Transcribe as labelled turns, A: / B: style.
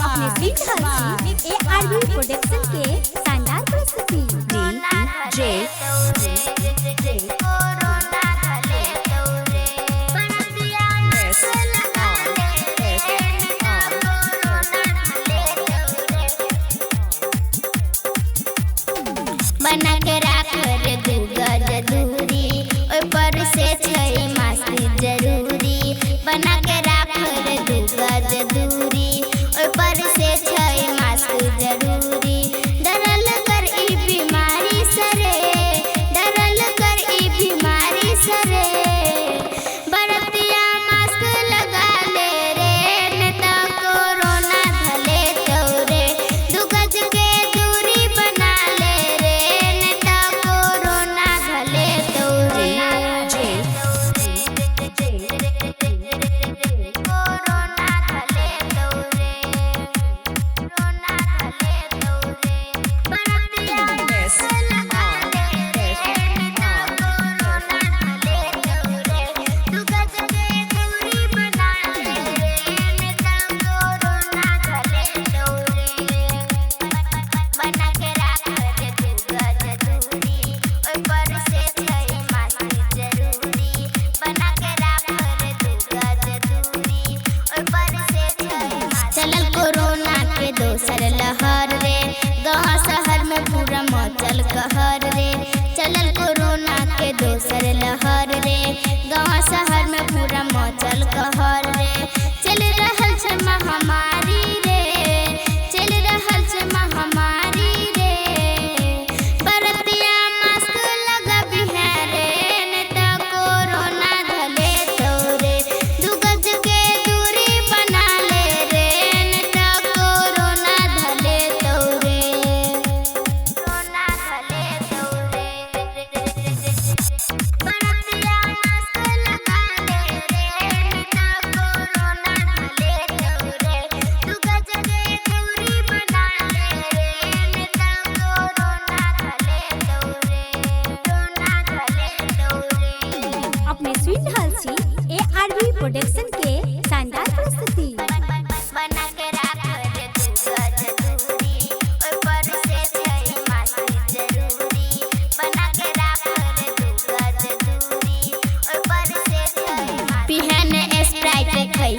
A: अपने स्वीट ए RB production के शानदार प्रस्तुति
B: बना के राख रे गज दूरी ओय पर से छै मास्क जरूरी बना के राख रे गज दूरी ओय पर से छै मास्क जरूरी डरल कर ई बीमारी सरे डरल कर ई बीमारी सरे बरतिया मास्क लगा ले रे नेता कोरोना धले तोरे दू गज के दूरी बना ले रे नेता कोरोना धले तोरे कोरोना धले तोरे कोरोना धले तोरे बरतिया मास्क लगा ले रे नेता कोरोना धले तोरे दू गज के दूरी बना ले रे नेता कोरोना धले तोरे बना के राख रे गज दूरी ओय पर से छै मास्क जरूरी बना के राख रे गज दूरी ओय पर से छै चलल कोरोना के दोसर लहर रे गाँव शहर में पूरा मचल कहर रे चलल कोरोना के दोसर लहर रे गाँव शहर में पूरा मचल कहर रे चल रहल छै महामारी रे चल रहल छै महामारी रे बरतिया मास्क लगाबी है रे नेता कोरोना धले तोरे दू गज के दूरी बना ले रे नेता कोरोना धले तोरे कोरोना धले तोरे बरतिया मास्क लगा ले रे नेता कोरोना धले तोरे दू गज के दूरी बना ले रे नेता कोरोना धले तोरे कोरोना धले तोरे
A: अपने स्वीट ए आरबी प्रोडक्शन के शानदार प्रस्तुति
B: बना के राख रे गज दूरी ओय पर से छै मास्क जरूरी बना के राख रे गज दूरी ओय पर से छै पिहन स्प्राइट खै